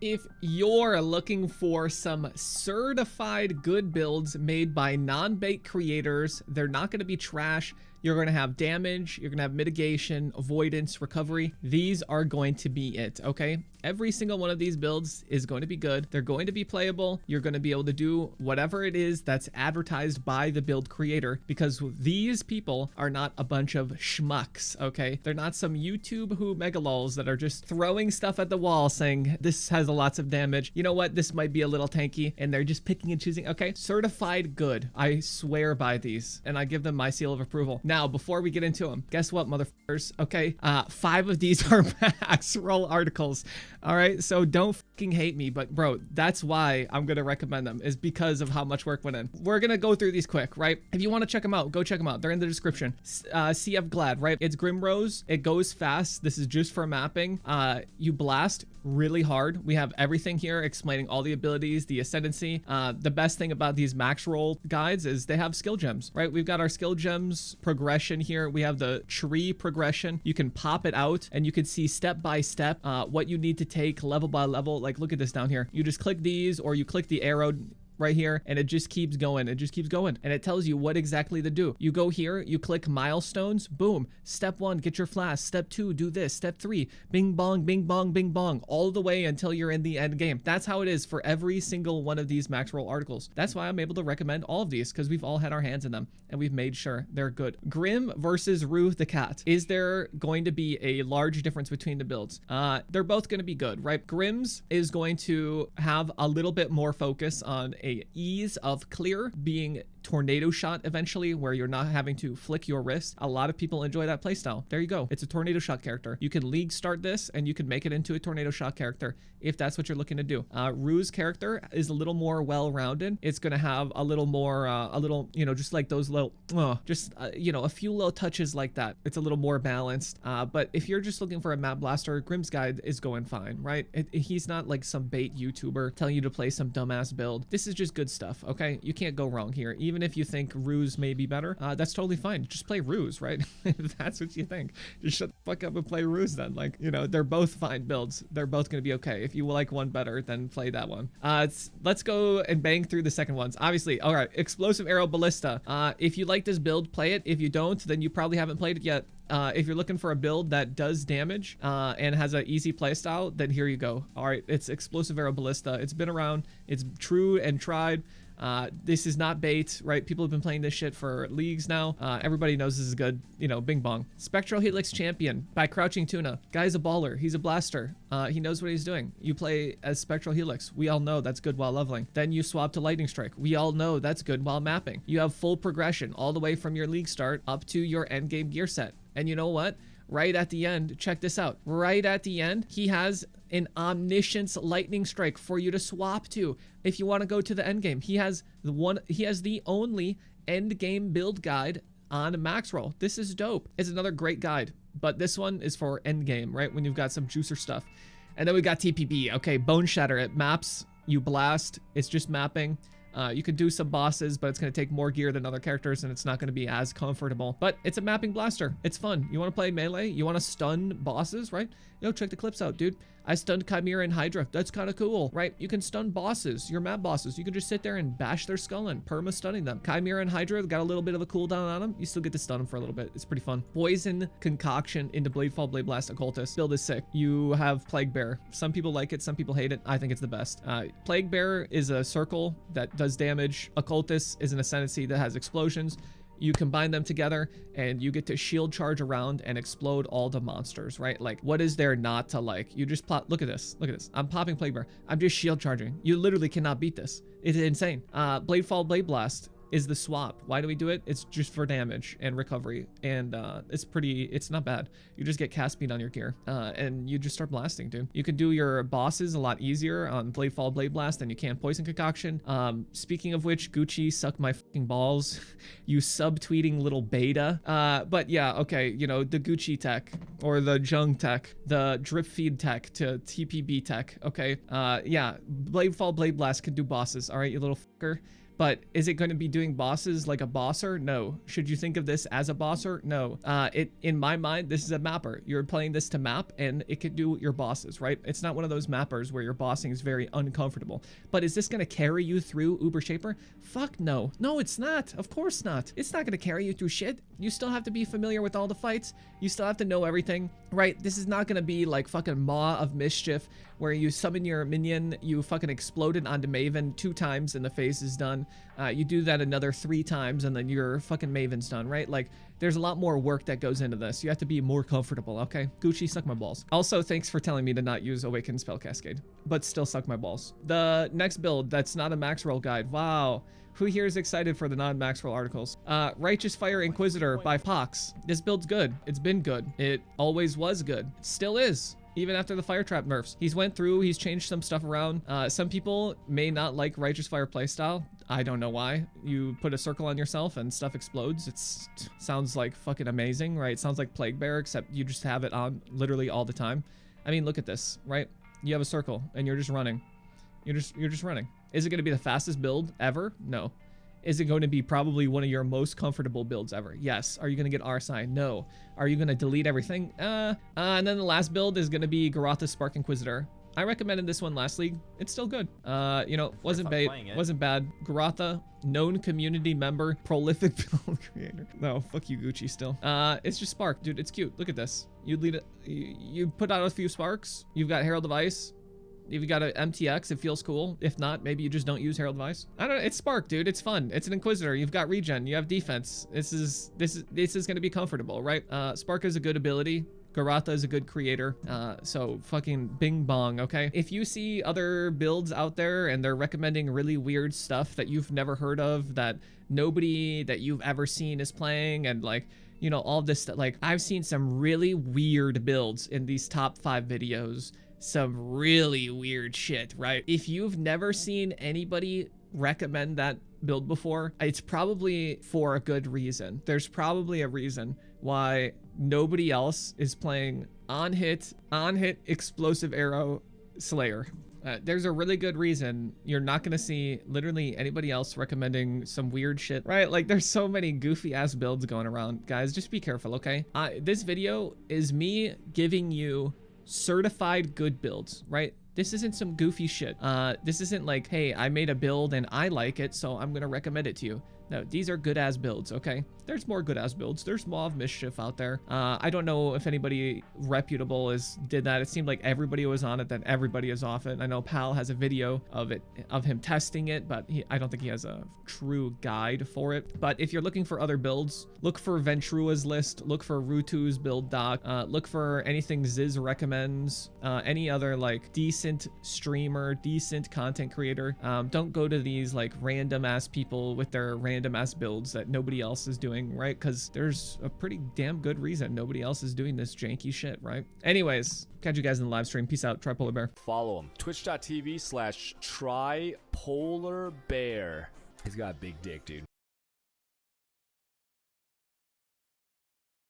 If you're looking for some certified good builds made by non-bait creators, they're not going to be trash. You're going to have damage, you're going to have mitigation, avoidance, recovery. These are going to be it, okay? Every single one of these builds is going to be good. They're going to be playable. You're going to be able to do whatever it is that's advertised by the build creator, because these people are not a bunch of schmucks, okay? They're not some YouTube who megalols that are just throwing stuff at the wall saying, this has lots of damage. You know what? This might be a little tanky, and they're just picking and choosing, okay? Certified good. I swear by these, and I give them my seal of approval. Now, before we get into them, guess what, motherfuckers? Okay, 5 of these are max roll articles. All right, so don't fucking hate me, but bro, that's why I'm gonna recommend them, is because of how much work went in. We're gonna go through these quick, right? If you want to check them out, go check them out. They're in the description. CF Glad, right? It's Grimrose. It goes fast. This is just for mapping. You blast really hard. We have everything here explaining all the abilities, the ascendancy. The best thing about these max roll guides is they have skill gems, right? We've got our skill gems progression here. We have the tree progression. You can pop it out and you can see step by step what you need to take level by level. Like, look at this down here. You just click these, or you click the arrow right here, and it just keeps going. It just keeps going, and it tells you what exactly to do. You go here, you click milestones, boom. Step 1, get your flask. Step 2, do this. Step 3, bing bong, bing bong, bing bong, all the way until you're in the end game. That's how it is for every single one of these max roll articles. That's why I'm able to recommend all of these, because we've all had our hands in them and we've made sure they're good. Grim versus Rue the cat. Is there going to be a large difference between the builds? They're both going to be good, right? Grim's is going to have a little bit more focus on a ease of clear, being tornado shot eventually, where you're not having to flick your wrist. A lot of people enjoy that playstyle. There you go. It's a tornado shot character. You can league start this and you can make it into a tornado shot character if that's what you're looking to do. Rue's character is a little more well-rounded. It's going to have a little more, you know, just like those little, you know, a few little touches like that. It's a little more balanced. But if you're just looking for a map blaster, Grim's guide is going fine, right? He's not like some bait YouTuber telling you to play some dumbass build. This is just good stuff, okay? You can't go wrong here. Even if you think Ruse may be better, that's totally fine. Just play Ruse, right? If that's what you think. Just shut the fuck up and play Ruse then. Like, you know, they're both fine builds. They're both going to be okay. If you like one better, then play that one. Let's go and bang through the second ones. Obviously, all right, Explosive Arrow Ballista. If you like this build, play it. If you don't, then you probably haven't played it yet. If you're looking for a build that does damage and has an easy playstyle, then here you go. All right, it's Explosive Arrow Ballista. It's been around. It's true and tried. This is not bait, right? People have been playing this shit for leagues now. Everybody knows this is good, you know, bing bong. Spectral Helix Champion by Crouching Tuna. Guy's a baller. He's a blaster. He knows what he's doing. You play as Spectral Helix. We all know that's good while leveling. Then you swap to Lightning Strike. We all know that's good while mapping. You have full progression all the way from your league start up to your end game gear set. And you know what? Right at the end, check this out. Right at the end, he has an Omniscience Lightning Strike for you to swap to if you want to go to the end game. He has the only end game build guide on max roll. This is dope. It's another great guide, but this one is for end game, right? When you've got some juicer stuff. And then we got TPB. Okay, Boneshatter. It maps, you blast. It's just mapping. You could do some bosses, but it's going to take more gear than other characters, and it's not going to be as comfortable. But it's a mapping blaster. It's fun. You want to play melee? You want to stun bosses, right? Yo, check the clips out, dude. I stunned Chimera and Hydra. That's kind of cool, right? You can stun bosses, your map bosses. You can just sit there and bash their skull in, perma-stunning them. Chimera and Hydra got a little bit of a cooldown on them. You still get to stun them for a little bit. It's pretty fun. Poison Concoction into Bladefall, Blade Blast, Occultist. Build is sick. You have Plague Bear. Some people like it, some people hate it. I think it's the best. Plague Bear is a circle that does damage. Occultist is an ascendancy that has explosions. You combine them together and you get to shield charge around and explode all the monsters, right? Like, what is there not to like? You just plot. Look at this. Look at this. I'm popping Plague Bear. I'm just shield charging. You literally cannot beat this. It's insane. Bladefall, Blade Blast is the swap. Why do we do it? It's just for damage and recovery, and it's not bad. You just get cast speed on your gear, and you just start blasting, dude. You can do your bosses a lot easier on Bladefall, Blade Blast than you can Poison Concoction. Speaking of which, Gucci, suck my fucking balls. You subtweeting little beta. But yeah, okay, you know, the Gucci tech, or the Jung tech, the drip feed tech to TPB tech, okay? Yeah, Bladefall, Blade Blast can do bosses, all right, you little fucker. But is it going to be doing bosses like a bosser? No. Should you think of this as a bosser? No. In my mind, this is a mapper. You're playing this to map, and it could do your bosses, right? It's not one of those mappers where your bossing is very uncomfortable. But is this going to carry you through Uber Shaper? Fuck no. No, it's not. Of course not. It's not going to carry you through shit. You still have to be familiar with all the fights. You still have to know everything, right? This is not going to be like fucking Maw of Mischief, where you summon your minion, you fucking explode it onto Maven 2 times and the phase is done. You do that another 3 times and then your fucking Maven's done, right? Like, there's a lot more work that goes into this. You have to be more comfortable, okay? Gucci, suck my balls. Also, thanks for telling me to not use Awakened Spell Cascade, but still suck my balls. The next build, that's not a max roll guide. Wow. Who here is excited for the non-max roll articles? Righteous Fire Inquisitor by Pox. This build's good. It's been good. It always was good. Still is. Even after the fire trap nerfs. He's went through, he's changed some stuff around. Some people may not like Righteous Fire playstyle. I don't know why. You put a circle on yourself and stuff explodes. It sounds like fucking amazing, right? It sounds like Plague Bear, except you just have it on literally all the time. I mean, look at this, right? You have a circle and you're just running. You're just running. Is it going to be the fastest build ever? No. Is it going to be probably one of your most comfortable builds ever? Yes. Are you going to get R-Sign? No. Are you going to delete everything? And then the last build is going to be Garotha's Spark Inquisitor. I recommended this one last league. It's still good. You know, wasn't bad. Garotha, known community member, prolific build creator. No, fuck you, Gucci still. It's just Spark, dude. It's cute. Look at this. You lead it. You put out a few sparks. You've got Herald of Ice. If you got an MTX, it feels cool. If not, maybe you just don't use Herald of Ice. I don't know. It's Spark, dude. It's fun. It's an Inquisitor. You've got regen. You have defense. This is going to be comfortable, right? Spark is a good ability. Garotha is a good creator. So fucking bing bong, okay? If you see other builds out there and they're recommending really weird stuff that you've never heard of, that nobody that you've ever seen is playing, and like, you know, all this stuff, like I've seen some really weird builds in these top 5 videos. Some really weird shit, right? If you've never seen anybody recommend that build before, it's probably for a good reason. There's probably a reason why nobody else is playing on hit explosive arrow Slayer. There's a really good reason you're not gonna see literally anybody else recommending some weird shit, right? Like, there's so many goofy ass builds going around. Guys, just be careful, okay? This video is me giving you certified good builds, right? This isn't some goofy shit. This isn't like, hey, I made a build and I like it, so I'm gonna recommend it to you. No, these are good ass builds, okay? There's more good ass builds. There's Maw of Mischief out there. I don't know if anybody reputable did that. It seemed like everybody was on it, then everybody is off it. I know Pal has a video of him testing it, but I don't think he has a true guide for it. But if you're looking for other builds, look for Ventrua's list, look for Rutu's build doc, look for anything Ziz recommends, any other like decent streamer, decent content creator. Don't go to these like random ass people with their random ass builds that nobody else is doing, right? Because there's a pretty damn good reason nobody else is doing this janky shit, right? Anyways, catch you guys in the live stream. Peace out. Tripolar Bear. Follow him. Twitch.tv/tripolarbear. He's got a big dick, dude.